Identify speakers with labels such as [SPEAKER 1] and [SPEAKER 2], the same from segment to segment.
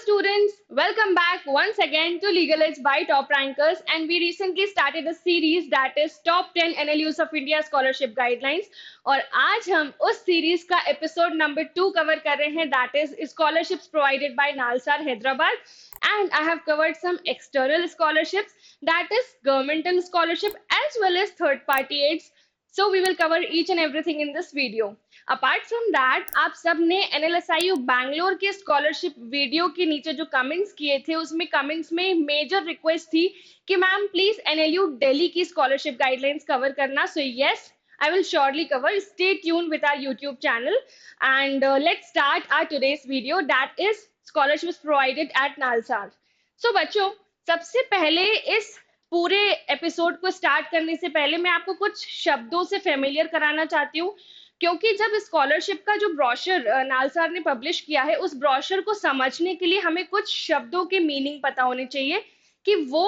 [SPEAKER 1] students, welcome back once again to Legal Edge by Top Rankers, and we recently started a series that is Top 10 NLUs of India Scholarship Guidelines. और आज हम उस series का episode number 2 cover कर रहे हैं, that is scholarships provided by Nalsar Hyderabad, and I have covered some external scholarships, that is governmental scholarship as well as third party aids. So we will cover each and everything in this video. Apart from that, आप सब ने NLSIU Bangalore के scholarship video के नीचे जो comments किए थे, उसमें कमेंट्स में मेजर रिक्वेस्ट थी कि मैम प्लीज एनएलयू दिल्ली की स्कॉलरशिप गाइडलाइंस कवर करना. So yes, I will surely cover. Stay tuned with our YouTube channel, and let's start our today's video, that is scholarships provided at Nalsar. So बच्चों, सबसे पहले इस पूरे episode को start करने से पहले मैं आपको कुछ शब्दों से फेमिलियर कराना चाहती हूँ, क्योंकि जब स्कॉलरशिप का जो ब्रोशर नालसार ने पब्लिश किया है, उस ब्रोशर को समझने के लिए हमें कुछ शब्दों के मीनिंग पता होने चाहिए कि वो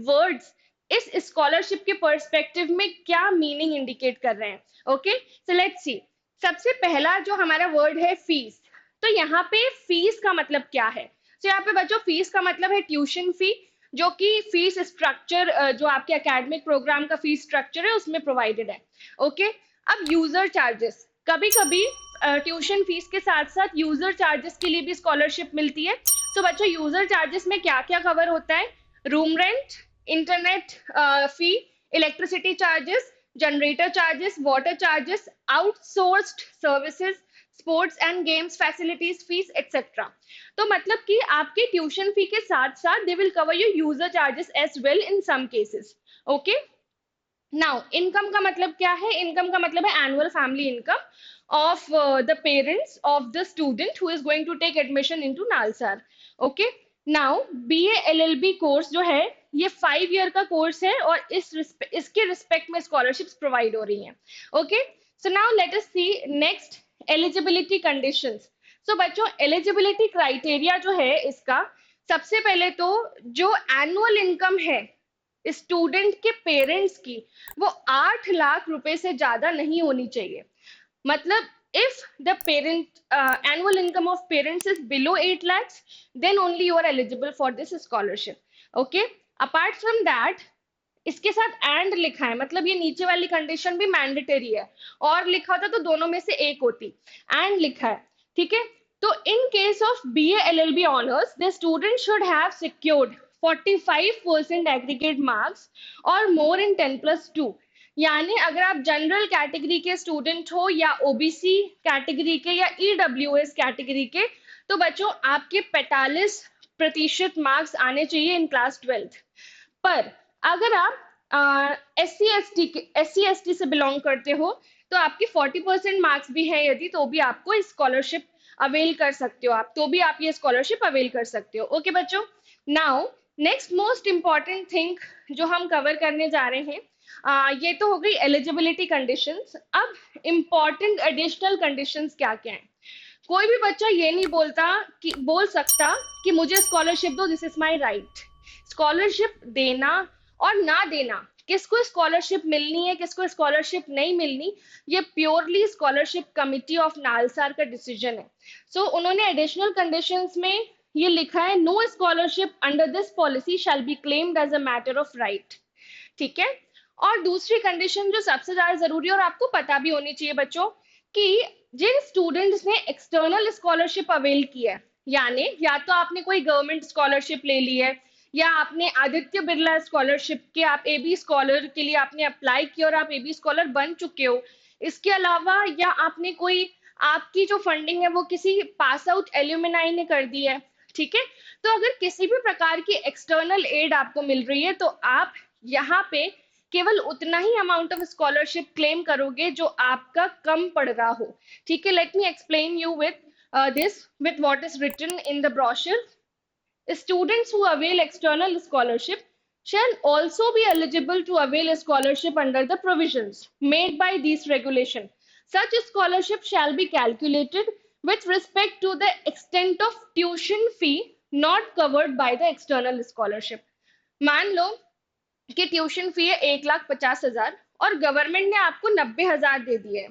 [SPEAKER 1] वर्ड्स इस स्कॉलरशिप के पर्सपेक्टिव में क्या मीनिंग इंडिकेट कर रहे हैं. Okay, so let's see. सबसे पहला जो हमारा वर्ड है फीस. तो यहाँ पे फीस का मतलब क्या है? तो यहाँ पे बच्चों फीस का मतलब है ट्यूशन फी, जो कि फीस स्ट्रक्चर जो आपके एकेडमिक प्रोग्राम का फीस स्ट्रक्चर है उसमें प्रोवाइडेड है. ओके, अब यूजर चार्जेस, कभी कभी ट्यूशन फीस के साथ साथ यूजर चार्जेस के लिए भी स्कॉलरशिप मिलती है. तो बच्चों यूजर चार्जेस में क्या क्या कवर होता है? Room rent, internet fee, electricity charges, generator charges, water charges, outsourced services, sports and games facilities fees etcetera. तो मतलब कि आपके ट्यूशन फी के साथ साथ they will cover your user charges as well in some cases. Okay, now income का मतलब क्या है? इनकम का मतलब है annual family income of the parents of the student who is going to take admission into Nalsar. Okay, now BA LLB course जो है ये 5 ईयर का कोर्स है और इसके रिस्पेक्ट में स्कॉलरशिप्स प्रोवाइड हो रही हैं. Okay, so now let us see next eligibility conditions. So बच्चों एलिजिबिलिटी क्राइटेरिया जो है इसका, सबसे पहले तो जो एनुअल इनकम है स्टूडेंट के पेरेंट्स की, वो 8 लाख रुपए से ज्यादा नहीं होनी चाहिए. मतलब if the parent annual income of parents is below 8 lakhs, then only you are eligible for this scholarship. Okay, apart from that, इसके साथ एंड लिखा है, मतलब ये नीचे वाली कंडीशन भी मैंडेटरी है, और लिखा होता तो दोनों में से एक होती. एंड लिखा है, ठीक है. तो in case of BA LLB honours, the student should have secured 45% aggregate marks और मोर इन 10+2. यानी अगर आप जनरल कैटेगरी के स्टूडेंट हो या ओबीसी कैटेगरी के या ईडब्ल्यूएस कैटेगरी के, तो बच्चों आपके 45% मार्क्स आने चाहिए इन क्लास 12th. पर अगर आप SC ST से बिलोंग करते हो तो आपके 40% मार्क्स भी हैं यदि, तो भी आपको स्कॉलरशिप अवेल कर सकते हो, आप तो भी आप ये स्कॉलरशिप अवेल कर सकते हो. ओके बच्चों, now next most important thing जो हम कवर करने जा रहे हैं, ये तो हो गई एलिजिबिलिटी कंडीशंस. अब इम्पॉर्टेंट एडिशनल कंडीशंस क्या क्या हैं? कोई भी बच्चा ये नहीं बोल सकता कि मुझे स्कॉलरशिप दो, this is my right. Scholarship देना और ना देना, किसको स्कॉलरशिप मिलनी है किसको स्कॉलरशिप नहीं मिलनी, ये purely scholarship committee of NALSAR का डिसीजन है. सो उन्होंने एडिशनल कंडीशंस में ये लिखा है, no scholarship under this policy shall be claimed as a matter of right. ठीक है. और दूसरी कंडीशन जो सबसे ज्यादा जरूरी है और आपको पता भी होनी चाहिए बच्चों, कि जिन स्टूडेंट्स ने एक्सटर्नल स्कॉलरशिप अवेल किया है, यानी या तो आपने कोई गवर्नमेंट स्कॉलरशिप ले ली है, या आपने आदित्य बिरला स्कॉलरशिप के आप एबी स्कॉलर के लिए आपने अप्लाई किया और आप एबी स्कॉलर बन चुके हो. इसके अलावा या आपने कोई, आपकी जो फंडिंग है वो किसी पास आउट एल्यूमिनाई ने कर दी है. ठीक है. तो अगर किसी भी प्रकार की एक्सटर्नल एड आपको मिल रही है तो आप यहाँ पे केवल उतना ही अमाउंट ऑफ स्कॉलरशिप क्लेम करोगे जो आपका कम पड़ रहा हो. ठीक है. Let me explain you with what is written in the brochure. Students who avail external scholarship shall also be eligible to avail a scholarship under the provisions made by these regulations. Such scholarship shall be calculated with respect to the extent of tuition fee not covered by the external scholarship. मान लो कि tuition fee है 1,50,000 और government ने आपको 90,000 दे दिए.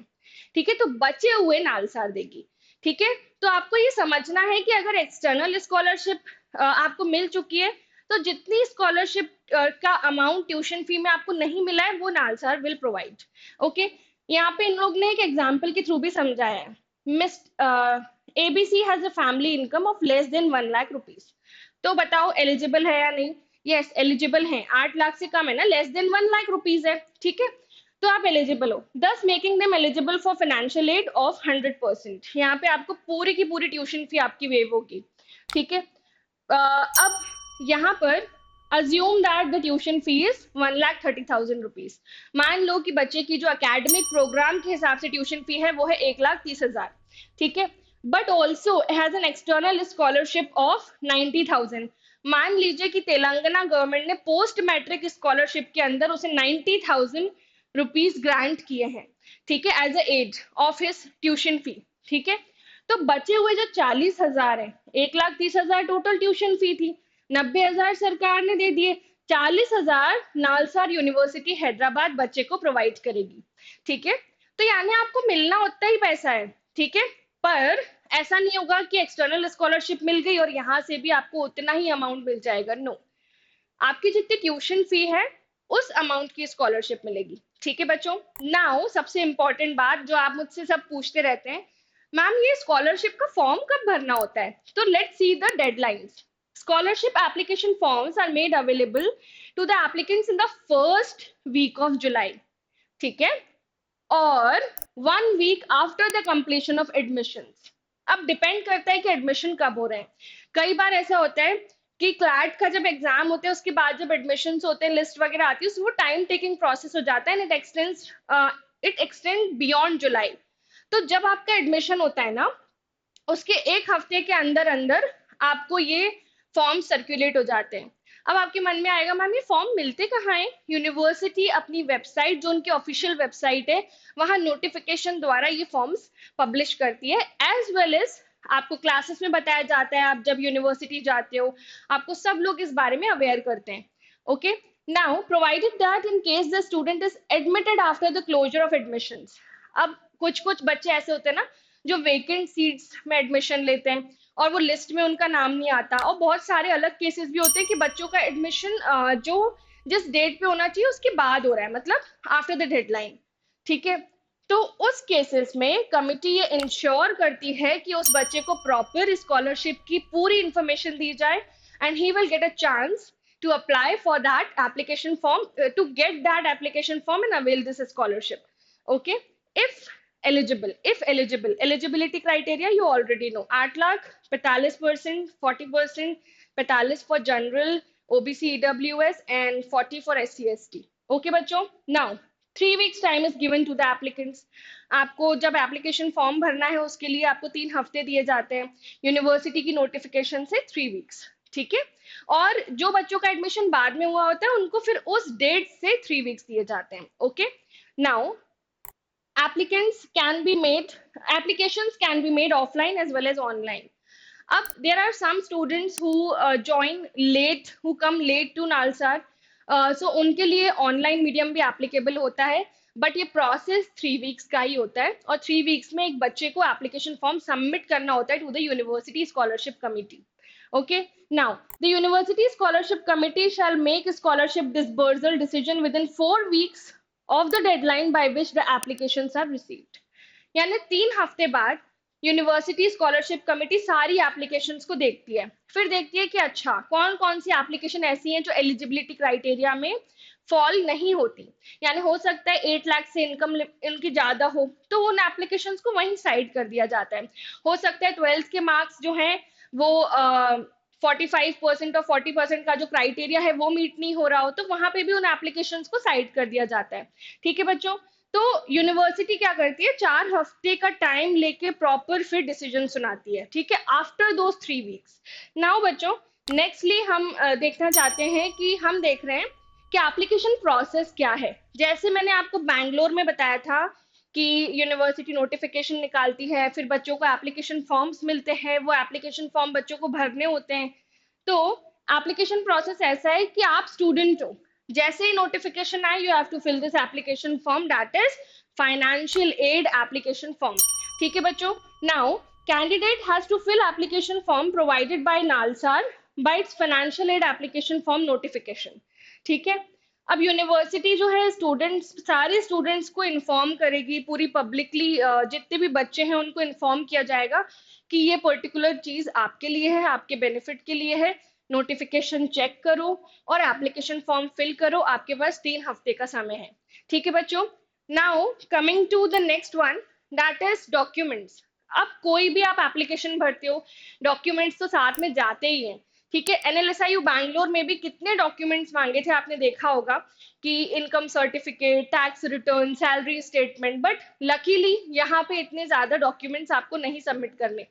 [SPEAKER 1] ठीक है. तो बचे हुए नालसार देगी. ठीक है. तो आपको ये समझना है कि अगर एक्सटर्नल स्कॉलरशिप आपको मिल चुकी है, तो जितनी स्कॉलरशिप का अमाउंट ट्यूशन फी में आपको नहीं मिला है वो नालसा विल प्रोवाइड। ओके, यहाँ पे इन लोग ने एक एग्जाम्पल के थ्रू भी समझाया है। Miss ABC has a family income of less than 1 lakh rupees. तो बताओ एलिजिबल है या नहीं? यस, एलिजिबल है। 8 लाख से कम है ना, लेस देन 1 लाख रुपीज है, ठीक है, तो आप एलिजिबल हो, दस making them eligible for financial aid of 100%। यहाँ पे आपको पूरी की पूरी ट्यूशन फी आपकी वेव होगी, ठीक है। अब यहाँ पर assume that the tuition fee is 1,30,000 rupees. मान लो कि बच्चे की जो अकेडमिक प्रोग्राम के हिसाब से ट्यूशन फी है वो है 1,30,000, ठीक है, but also has an external scholarship of 90,000। मान लीजिए कि तेलंगाना गवर्नमेंट ने पोस्ट मैट्रिक स्कॉलरशिप के अंदर उसे 90,000 रुपीज ग्रांट किए हैं, ठीक है, as aid of his tuition fee, ठीक है। तो बचे हुए जो 40,000 है, 1,30,000 टोटल ट्यूशन फी थी, 90,000 सरकार ने दे दिए, 40,000 नालसार यूनिवर्सिटी हैदराबाद बच्चे को प्रोवाइड करेगी, ठीक है। तो यानी आपको मिलना उतना ही पैसा है, ठीक है, पर ऐसा नहीं होगा कि एक्सटर्नल स्कॉलरशिप मिल गई और यहाँ से भी आपको उतना ही अमाउंट मिल जाएगा, नो, आपकी जितनी ट्यूशन फी है उस अमाउंट की स्कॉलरशिप मिलेगी, ठीक है बच्चों। नाउ सबसे इंपॉर्टेंट बात जो आप मुझसे सब पूछते रहते हैं, मैम ये स्कॉलरशिप का फॉर्म कब भरना होता है? तो let's see the deadlines. Scholarship application forms are made available to the applicants in the first week of July, ठीक है, और 1 week after the completion of admissions. अब डिपेंड करता है कि एडमिशन कब हो रहे हैं। कई बार ऐसा होता है कि क्लैट का जब एग्जाम होता है उसके बाद जब एडमिशन होते हैं, लिस्ट वगैरह आती है, वो टाइम टेकिंग प्रोसेस हो जाता है, इट एक्सटेंड बियॉन्ड जुलाई। तो जब आपका एडमिशन होता है ना, उसके एक हफ्ते के अंदर अंदर आपको ये फॉर्म सर्कुलेट हो जाते हैं। अब आपके मन में आएगा मैम ये फॉर्म मिलते कहाँ है? यूनिवर्सिटी अपनी वेबसाइट, जो उनकी ऑफिशियल वेबसाइट है, वहां नोटिफिकेशन द्वारा ये फॉर्म्स पब्लिश करती है, एज वेल एज आपको क्लासेस में बताया जाता है। आप जब यूनिवर्सिटी जाते हो आपको सब लोग इस बारे में अवेयर करते हैं। Okay, now provided that in case the student is admitted after the closure of admissions. अब कुछ कुछ बच्चे ऐसे होते हैं ना जो वेकेंट सीट्स में एडमिशन लेते हैं और वो लिस्ट में उनका नाम नहीं आता, और बहुत सारे अलग केसेस भी होते हैं कि बच्चों का एडमिशन जो जिस डेट पे होना चाहिए उसके बाद हो रहा है, मतलब आफ्टर द डेडलाइन, ठीक है। तो उस केसेस में कमिटी ये इंश्योर करती है कि उस बच्चे को प्रॉपर स्कॉलरशिप की पूरी इंफॉर्मेशन दी जाए and he will get a chance to apply for that application form, to get that application form and avail this scholarship. Okay, if eligible, eligibility criteria you already know, 8 lakh, 45%, 40%, 45 for general, OBC, EWS and 40 for SC ST. Okay बच्चों, now 3 weeks time is given to the applicants. आपको जब application form भरना है उसके लिए आपको 3 हफ्ते दिए जाते हैं, यूनिवर्सिटी की नोटिफिकेशन से 3 वीक्स, ठीक है। और जो बच्चों का एडमिशन बाद में हुआ होता है उनको फिर उस डेट से 3 वीक्स दिए जाते हैं। Okay, now applications can be made offline as well as online. Up there are some students who who come late to Nalsar, so उनके लिए ऑनलाइन मीडियम भी एप्लीकेबल होता है, बट ये प्रोसेस 3 वीक्स का ही होता है और 3 वीक्स में एक बच्चे को एप्लीकेशन फॉर्म सबमिट करना होता है to the university scholarship committee. Okay, now the university scholarship committee shall make a scholarship disbursal decision within 4 weeks of the deadline by which the applications are received. यानी 3 हफ्ते बाद university scholarship committee सारी applications को देखती है, फिर देखती है कि अच्छा कौन कौन सी एप्लीकेशन ऐसी हैं जो एलिजिबिलिटी क्राइटेरिया में फॉल नहीं होती, यानी हो सकता है 8 लाख से इनकम इनकी ज्यादा हो तो उन एप्लीकेशंस को वहीं साइड कर दिया जाता है। हो सकता है 12th के मार्क्स जो हैं वो 45% और 40% का जो क्राइटेरिया है वो मीट नहीं हो रहा हो, तो वहां पे भी उन एप्लीकेशंस को साइड कर दिया जाता है, ठीक है बच्चों। तो यूनिवर्सिटी क्या करती है, 4 हफ्ते का टाइम लेके प्रॉपर फिर डिसीजन सुनाती है, ठीक है, आफ्टर दोस 3 वीक्स। नाउ बच्चों नेक्स्टली हम देखना चाहते हैं कि हम देख रहे हैं कि एप्लीकेशन प्रोसेस क्या है। जैसे मैंने आपको बैंगलोर में बताया था कि यूनिवर्सिटी नोटिफिकेशन निकालती है, फिर बच्चों को एप्लीकेशन फॉर्म्स मिलते हैं, वो एप्लीकेशन फॉर्म बच्चों को भरने होते हैं। तो एप्लीकेशन प्रोसेस ऐसा है कि आप स्टूडेंट हो, जैसे ही नोटिफिकेशन आए you have to fill this application form, that is financial aid application form, ठीक है बच्चों। Now Candidate has to fill application form provided by NALSAR by its financial aid application form notification. ठीक है, अब university जो है students, सारे students को इन्फॉर्म करेगी, पूरी पब्लिकली जितने भी बच्चे हैं उनको इन्फॉर्म किया जाएगा कि ये पर्टिकुलर चीज आपके लिए है, आपके बेनिफिट के लिए है। नोटिफिकेशन चेक करो और एप्लीकेशन फॉर्म फिल करो, आपके पास 3 हफ्ते का समय है। ठीक है बच्चों, now coming to the next one, that is documents. अब कोई भी आप एप्लीकेशन भरते हो, डॉक्यूमेंट्स तो साथ में जाते ही हैं। ठीक है, एनएलएसआईयू बैंगलोर में भी कितने डॉक्यूमेंट्स मांगे थे आपने देखा होगा कि income certificate, tax return, salary statement, but luckily यहाँ पे इतने ज्यादा डॉक्यूमेंट्स आपको नहीं सबमिट करने।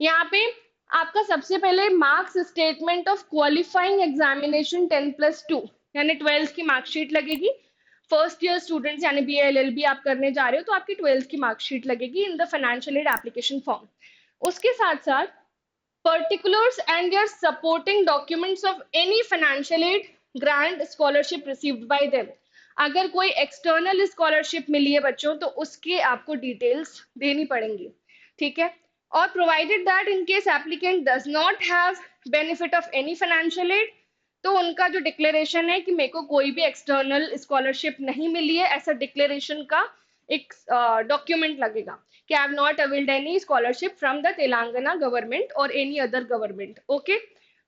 [SPEAKER 1] यहाँ पे आपका सबसे पहले marks statement of qualifying examination 10+2 यानी 12th की मार्कशीट लगेगी। फर्स्ट ईयर स्टूडेंट्स यानी बी एल एल बी आप करने जा रहे हो तो आपकी 12th की मार्कशीट लगेगी in the financial aid application form. उसके साथ साथ particulars and their supporting documents of any financial aid, grant, scholarship received by them। अगर कोई एक्सटर्नल स्कॉलरशिप मिली है बच्चों तो उसके आपको डिटेल्स देनी पड़ेंगी। ठीक है, और provided that in case applicant does not have benefit of any financial aid, तो उनका जो डिक्लेरेशन है कि मेरे को कोई भी एक्सटर्नल स्कॉलरशिप नहीं मिली है, ऐसा डिक्लेरेशन का एक डॉक्यूमेंट लगेगा कि I have not availed any scholarship from the Telangana government और any other government. Okay,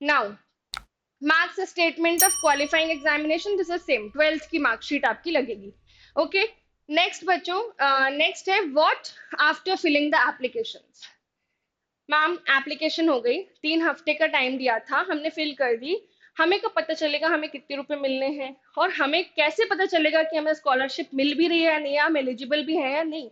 [SPEAKER 1] now marks statement of qualifying examination, this is same 12th की मार्कशीट आपकी लगेगी। ओके, नेक्स्ट बच्चों, नेक्स्ट है what after filling the applications. Ma'am application हो गई, 3 हफ्ते का टाइम दिया था, हमने फिल कर दी, हमें कब पता चलेगा हमें कितने रुपए मिलने हैं, और हमें कैसे पता चलेगा कि हमें स्कॉलरशिप मिल भी रही है या नहीं, हम एलिजिबल भी है या नहीं।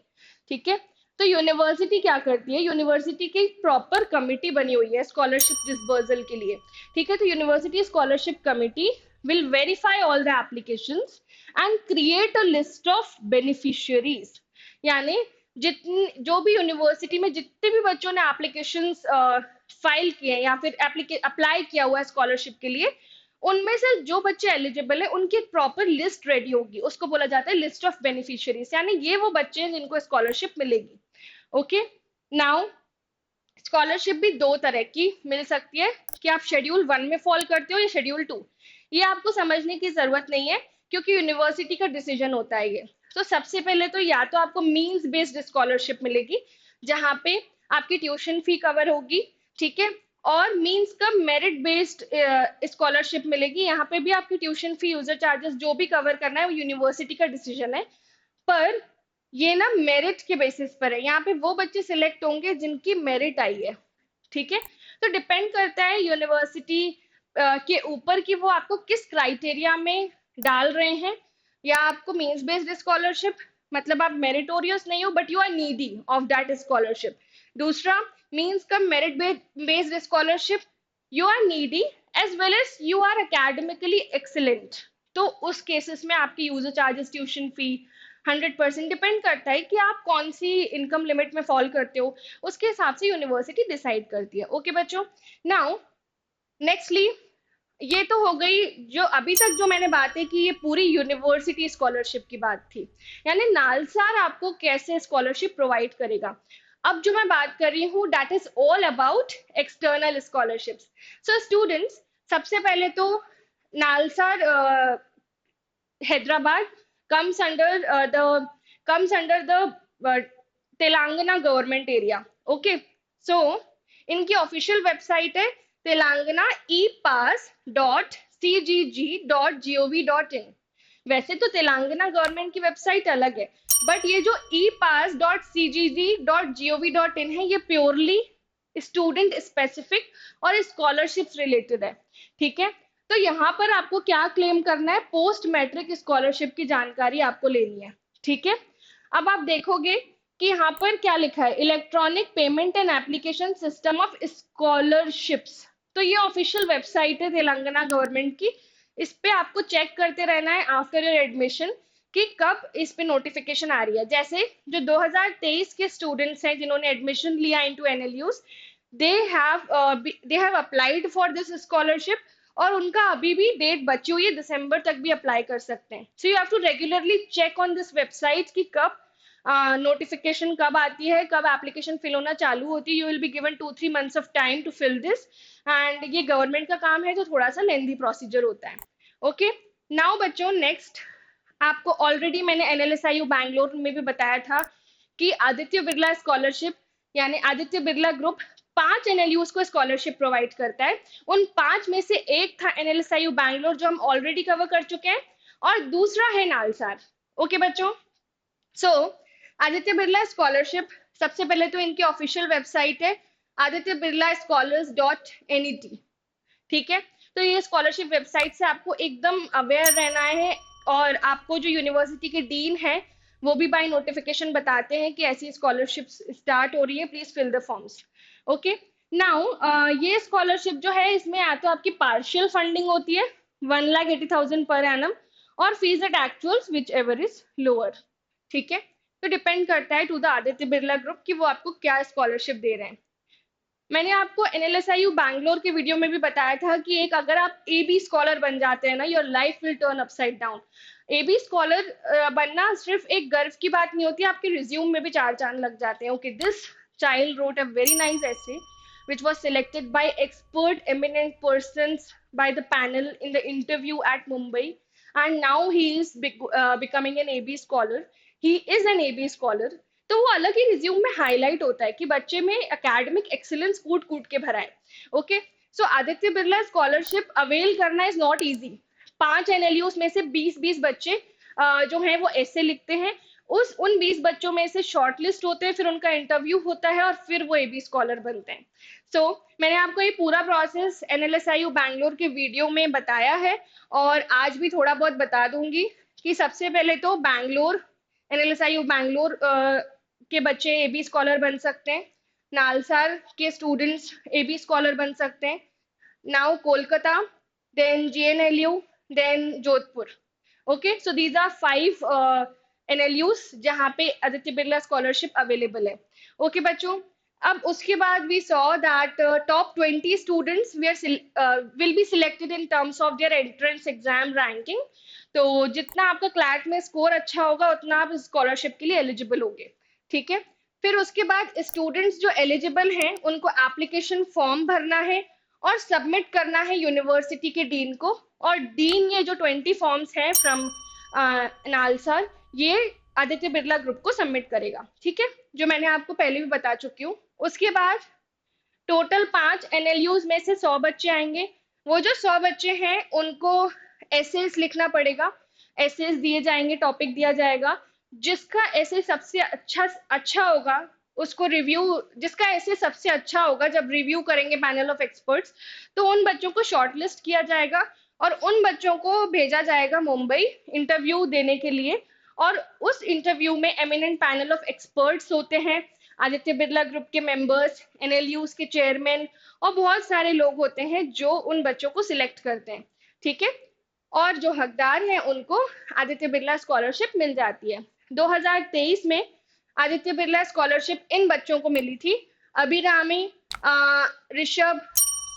[SPEAKER 1] ठीक है, तो यूनिवर्सिटी क्या करती है, यूनिवर्सिटी की प्रॉपर कमिटी बनी हुई है स्कॉलरशिप डिसबर्सल के लिए। ठीक है, तो university scholarship committee will verify all the applications and create a list of beneficiaries. यानी जितनी जो भी यूनिवर्सिटी में जितने भी बच्चों ने एप्लीकेशंस फाइल किए हैं या फिर अप्लाई किया हुआ है स्कॉलरशिप के लिए, उनमें से जो बच्चे एलिजिबल है उनकी एक प्रॉपर लिस्ट रेडी होगी, उसको बोला जाता है लिस्ट ऑफ बेनिफिशियरीज, यानी ये वो बच्चे हैं जिनको स्कॉलरशिप मिलेगी। ओके, नाउ स्कॉलरशिप भी 2 तरह की मिल सकती है कि आप शेड्यूल 1 में फॉल करते हो या शेड्यूल 2। ये आपको समझने की जरूरत नहीं है क्योंकि यूनिवर्सिटी का डिसीजन होता है ये। तो सबसे पहले तो या तो आपको मींस बेस्ड स्कॉलरशिप मिलेगी जहां पे आपकी ट्यूशन फी कवर होगी। ठीक है, और मींस का मेरिट बेस्ड स्कॉलरशिप मिलेगी, यहाँ पे भी आपकी ट्यूशन फी, यूजर चार्जेस जो भी कवर करना है वो यूनिवर्सिटी का डिसीजन है, पर ये ना मेरिट के बेसिस पर है, यहाँ पे वो बच्चे सिलेक्ट होंगे जिनकी मेरिट आई है। ठीक है, तो डिपेंड करता है यूनिवर्सिटी के ऊपर कि वो आपको किस क्राइटेरिया में डाल रहे हैं, या आपको मींस बेस्ड स्कॉलरशिप मतलब आप मेरिटोरियस नहीं हो but you are needy of that scholarship. दूसरा मींस का merit based scholarship, you are needy as well as you are academically excellent, तो उस केसेस में आपकी user charges, tuition fee 100% depend करता है कि आप कौन सी इनकम लिमिट में फॉल करते हो, उसके हिसाब से यूनिवर्सिटी डिसाइड करती है। ओके बच्चों, नाउ नेक्स्टली ये तो हो गई जो अभी तक जो मैंने बातें की, ये पूरी यूनिवर्सिटी स्कॉलरशिप की बात थी, यानी नालसार आपको कैसे स्कॉलरशिप प्रोवाइड करेगा। अब जो मैं बात कर रही हूँ that is all about external scholarships. So students, सबसे पहले तो NALSAR Hyderabad comes under the Telangana government area. Okay, so इनकी ऑफिशियल वेबसाइट है तेलंगाना epass.cgg.gov.in। वैसे तो तेलंगाना गवर्नमेंट की वेबसाइट अलग है, बट ये जो epass.cgg.gov.in है ये प्योरली स्टूडेंट स्पेसिफिक और स्कॉलरशिप्स रिलेटेड है। ठीक है, तो यहाँ पर आपको क्या क्लेम करना है, पोस्ट मैट्रिक स्कॉलरशिप की जानकारी आपको लेनी है। ठीक है, अब आप देखोगे कि यहाँ पर क्या लिखा है, electronic payment and application system of scholarships. तो ये ऑफिशियल वेबसाइट है तेलंगाना गवर्नमेंट की, इस पे आपको चेक करते रहना है आफ्टर योर एडमिशन कि कब इस पे नोटिफिकेशन आ रही है। जैसे जो 2023 के स्टूडेंट्स हैं जिन्होंने एडमिशन लिया into NLUs, they have applied for this scholarship और उनका अभी भी डेट बची हुई है, दिसंबर तक भी अप्लाई कर सकते हैं। So you have to regularly check on this website कि कब नोटिफिकेशन कब आती है, कब एप्लीकेशन फिल होना चालू होती है, you will be given 2-3 months of time to fill this, and ये गवर्नमेंट का काम है तो थोड़ा सा लेंदी प्रोसीजर होता है। ओके, नाउ बच्चों नेक्स्ट, आपको ऑलरेडी मैंने एनएलएसआईयू बैंगलोर में भी बताया था कि आदित्य बिरला स्कॉलरशिप यानी आदित्य बिरला ग्रुप 5 एनएलयूज को स्कॉलरशिप प्रोवाइड करता है। उन 5 में से एक था एनएलएसआईयू बैंगलोर जो हम ऑलरेडी कवर कर चुके हैं, और दूसरा है नालसार। ओके बच्चों, सो आदित्य बिरला स्कॉलरशिप, सबसे पहले तो इनकी ऑफिशियल वेबसाइट है आदित्य बिरला scholars.net, ठीक है। तो ये स्कॉलरशिप वेबसाइट से आपको एकदम अवेयर रहना है, और आपको जो यूनिवर्सिटी के डीन है वो भी बाय नोटिफिकेशन बताते हैं कि ऐसी स्कॉलरशिप स्टार्ट हो रही है, please fill the forms. Okay, now ये स्कॉलरशिप जो है इसमें या तो आपकी पार्शियल फंडिंग होती है 1,80,000 पर एनम, और fees at actuals whichever is lower, ठीक है। तो डिपेंड करता है to the Aditya Birla group कि वो आपको क्या स्कॉलरशिप दे रहे हैं। मैंने आपको एनएलएसआईयू बैंगलोर के वीडियो में भी बताया था कि एक अगर आप एबी स्कॉलर बन जाते हैं ना, your life will turn upside down. AB scholar बनना सिर्फ एक गर्व की बात नहीं होती, आपके रिज्यूम में भी 4 चांद लग जाते हैं। Okay, this child wrote a very nice essay which was selected by expert eminent persons by the panel in the interview at Mumbai, and now he is becoming an AB scholar. He is an AB scholar. तो वो अलग ही resume में highlight होता है कि बच्चे में academic excellence कूट कूट के भरा है। ओके, सो आदित्य बिरला स्कॉलरशिप अवेल करना इज नॉट इजी। 5 एनएलयूज में से 20-20 बच्चे जो हैं वो ऐसे लिखते हैं, उन 20 बच्चों में से शॉर्टलिस्ट होते हैं, फिर उनका इंटरव्यू होता है और फिर वो एबी स्कॉलर बनते हैं। सो मैंने आपको ये पूरा प्रोसेस एनएलएसआईयू बैंगलोर के वीडियो में बताया है, और आज भी थोड़ा बहुत बता दूंगी कि सबसे पहले तो बैंगलोर, एनएलएसआईयू बैंगलोर के बच्चे एबी स्कॉलर बन सकते हैं, नालसार के स्टूडेंट्स एबी स्कॉलर बन सकते हैं, now Kolkata, then GNLU, then Jodhpur. Okay, so these are 5 NLUs जहाँ पे आदित्य बिरला स्कॉलरशिप अवेलेबल है। ओके बच्चों, अब उसके बाद we saw that top 20 students will be selected in terms of their entrance exam ranking. तो जितना आपका क्लैट में स्कोर अच्छा होगा उतना आप स्कॉलरशिप के लिए एलिजिबल होंगे, ठीक है। फिर उसके बाद स्टूडेंट्स जो एलिजिबल हैं उनको एप्लीकेशन फॉर्म भरना है और सबमिट करना है यूनिवर्सिटी के डीन को, और डीन ये जो 20 फॉर्म्स हैं फ्रॉम नालसार, ये आदित्य बिरला ग्रुप को सबमिट करेगा, ठीक है, जो मैंने आपको पहले भी बता चुकी हूँ। उसके बाद टोटल 5 एनएलयूज में से 100 बच्चे आएंगे। वो जो 100 बच्चे हैं उनको एसेस लिखना पड़ेगा, एसेस दिए जाएंगे, टॉपिक दिया जाएगा, जिसका ऐसे सबसे अच्छा होगा उसको रिव्यू, जिसका ऐसे सबसे अच्छा होगा जब रिव्यू करेंगे पैनल ऑफ एक्सपर्ट्स, तो उन बच्चों को शॉर्टलिस्ट किया जाएगा और उन बच्चों को भेजा जाएगा मुंबई इंटरव्यू देने के लिए। और उस इंटरव्यू में एमिनेंट पैनल ऑफ एक्सपर्ट्स होते हैं, आदित्य बिरला ग्रुप के मेंबर्स, एनएलयूज के चेयरमैन और बहुत सारे लोग होते हैं जो उन बच्चों को सिलेक्ट करते हैं, ठीक है। और जो हकदार हैं उनको आदित्य बिरला स्कॉलरशिप मिल जाती है। 2023 में आदित्य बिरला स्कॉलरशिप इन बच्चों को मिली थी, Abhirami, Rishabh,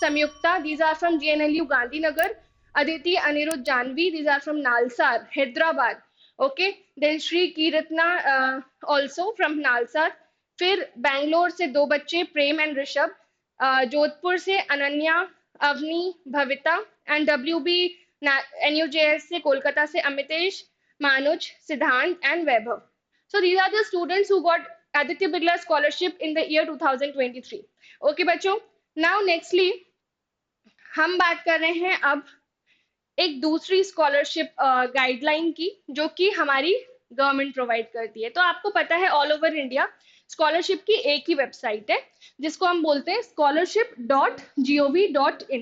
[SPEAKER 1] Sanyukta, these are from GNLU Gandhinagar, Aditi, Aniruddh, Janvi, these are from NALSAR Hyderabad. Okay, then Shri Keerthana also from NALSAR. फिर बैंगलोर से 2 बच्चे, प्रेम एंड ऋषभ, जोधपुर से अनन्या, अवनी, भविता, एंड डब्ल्यूबी NUJS से कोलकाता से अमितेश, मानुज, सिद्धांत and Vaibhav. So these are the students who got Aditya Birla Scholarship in the year 2023. Okay बच्चों, now nextly हम बात कर रहे हैं अब एक दूसरी स्कॉलरशिप गाइडलाइन की जो कि हमारी गवर्नमेंट प्रोवाइड करती है। तो आपको पता है ऑल ओवर इंडिया स्कॉलरशिप की एक ही वेबसाइट है जिसको हम बोलते हैं scholarship.gov.in।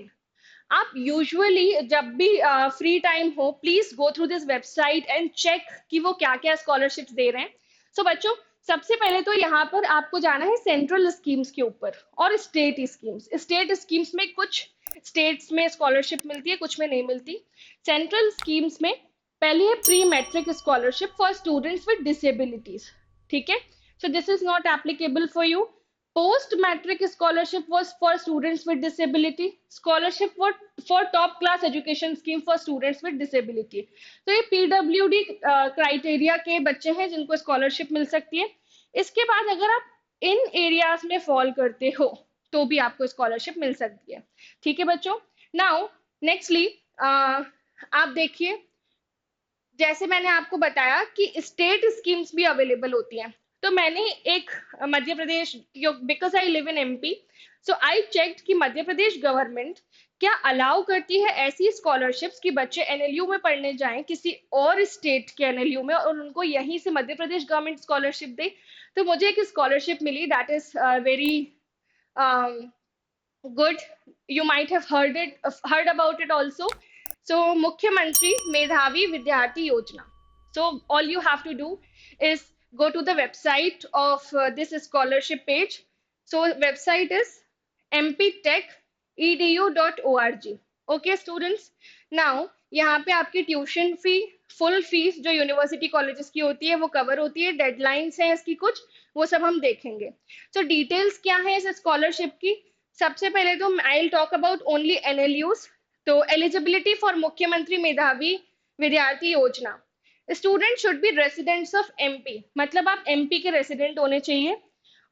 [SPEAKER 1] आप यूजुअली जब भी फ्री टाइम हो please go through this website and check कि वो क्या क्या स्कॉलरशिप दे रहे हैं। सो बच्चों, सबसे पहले तो यहाँ पर आपको जाना है सेंट्रल स्कीम्स के ऊपर और स्टेट स्कीम्स। स्टेट स्कीम्स में कुछ स्टेट्स में स्कॉलरशिप मिलती है, कुछ में नहीं मिलती। सेंट्रल स्कीम्स में पहले है pre matric scholarship for students with disabilities, ठीक है। So this is not applicable for you. Post matric scholarship was for students with disability. Scholarship for top class education scheme for students with disability. तो ये PWD criteria के बच्चे हैं जिनको scholarship मिल सकती है. इसके बाद अगर आप इन एरियाज में फॉल करते हो तो भी आपको स्कॉलरशिप मिल सकती है. ठीक है बच्चों. नाउ नेक्स्टली आप देखिए, जैसे मैंने आपको बताया कि स्टेट स्कीम्स भी अवेलेबल होती हैं. तो मैंने एक Madhya Pradesh, because I live in MP, so I checked कि मध्य प्रदेश गवर्नमेंट क्या अलाउ करती है ऐसी स्कॉलरशिप्स कि बच्चे एनएलयू में पढ़ने जाएं किसी और स्टेट के एनएलयू में और उनको यहीं से मध्य प्रदेश गवर्नमेंट स्कॉलरशिप दे. तो मुझे एक स्कॉलरशिप मिली that is very good. You might have heard about it also. So Mukhyamantri Medhavi Vidyarthi Yojana. So all you have to do is go to the website of this scholarship page. So website is mptechedu.org. Okay students. Now यहाँ पे आपकी tuition fee, full fees जो university colleges की होती है वो cover होती है. डेडलाइंस हैं इसकी कुछ, वो सब हम देखेंगे. तो डिटेल्स क्या है इस स्कॉलरशिप की. सबसे पहले तो I will talk about only NLUs. तो एलिजिबिलिटी फॉर मुख्यमंत्री मेधावी विद्यार्थी योजना. Student should be residents of MP, मतलब आप एमपी के रेसिडेंट होने चाहिए.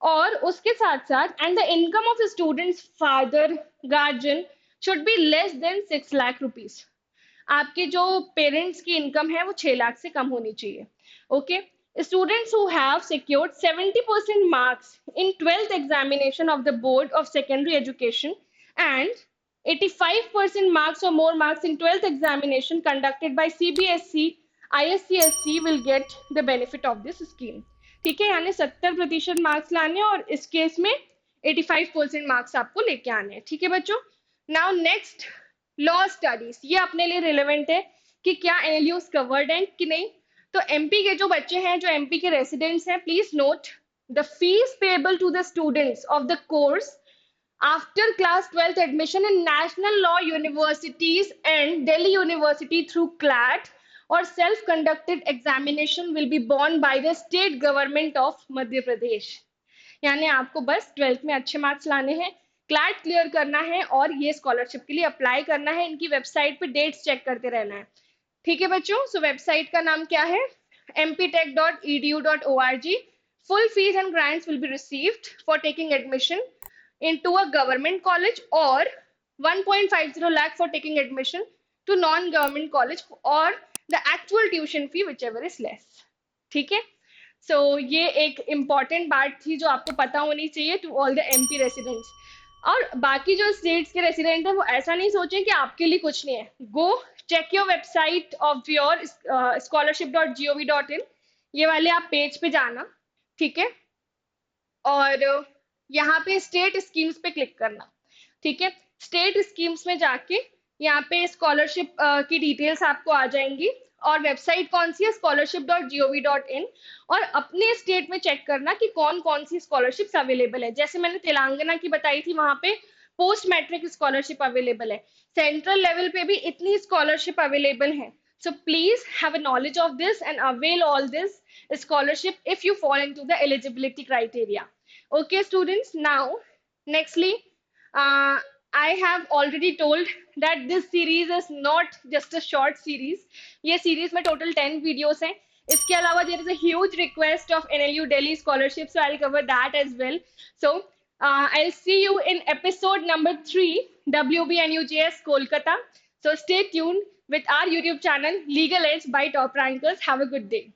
[SPEAKER 1] और उसके साथ साथ and the income of students father guardian should be less than 6 lakh rupees. आपके जो पेरेंट्स की इनकम है वो 6 लाख से कम होनी चाहिए. Okay. Students who have secured 70% marks in 12th examination of the Board of Secondary Education and 85% marks or more marks in 12th examination conducted by CBSE, ISCSC will get the benefit of this scheme. ठीक है, यानी 70% marks लाने और इस case में 85% marks आपको लेके आने हैं. ठीक है बच्चों. Now next, law studies. ये अपने लिए रिलेवेंट है कि क्या एनएलयूज कवर्ड है कि नहीं. तो एमपी के जो बच्चे हैं, जो एमपी के रेसिडेंट्स हैं, please note the fees payable to the students of the course after class 12th admission in national law universities and Delhi university through CLAT और self conducted examination will be borne by the state government of Madhya Pradesh. यानी आपको बस 12th में अच्छे marks लाने हैं, CLAT clear करना है और ये स्कॉलरशिप के लिए अप्लाई करना है. इनकी वेबसाइट पे डेट्स चेक करते रहना है. ठीक है बच्चों. सो वेबसाइट का नाम क्या है? mptech.edu.org. Full fees and grants will be received for taking admission into a government college or 1.50 lakh for taking admission to non-government college or the actual tuition fee whichever is less. ठीक है. सो ये एक important बात थी जो आपको पता होनी चाहिए to all the MP residents. और बाकी जो स्टेट्स के रेसिडेंट है वो ऐसा नहीं सोचें कि आपके लिए कुछ नहीं है. Go check your website of your scholarship.gov.in. ये वाले आप पेज पे जाना. ठीक है. और यहाँ पे स्टेट स्कीम्स पे क्लिक करना. ठीक है. स्टेट स्कीम्स में जाके यहाँ पे स्कॉलरशिप की डिटेल्स आपको आ जाएंगी. और वेबसाइट कौन सी है? scholarship.gov.in. और अपने स्टेट में चेक करना कि कौन कौन सी स्कॉलरशिप्स अवेलेबल है. जैसे मैंने तेलंगाना की बताई थी, वहां पे पोस्ट मैट्रिक स्कॉलरशिप अवेलेबल है. सेंट्रल लेवल पे भी इतनी स्कॉलरशिप अवेलेबल है. So please have a knowledge of this and avail all this scholarship if you fall into the eligibility criteria. Okay, students. Now, nextly, I have already told that this series is not just a short series. ये series में total 10 videos हैं. इसके अलावा there is a huge request of NLU Delhi scholarship, so I'll cover that as well. So I'll see you in episode number 3, WBNUJS Kolkata. So stay tuned with our YouTube channel, Legal Edge by Top Rankers. Have a good day.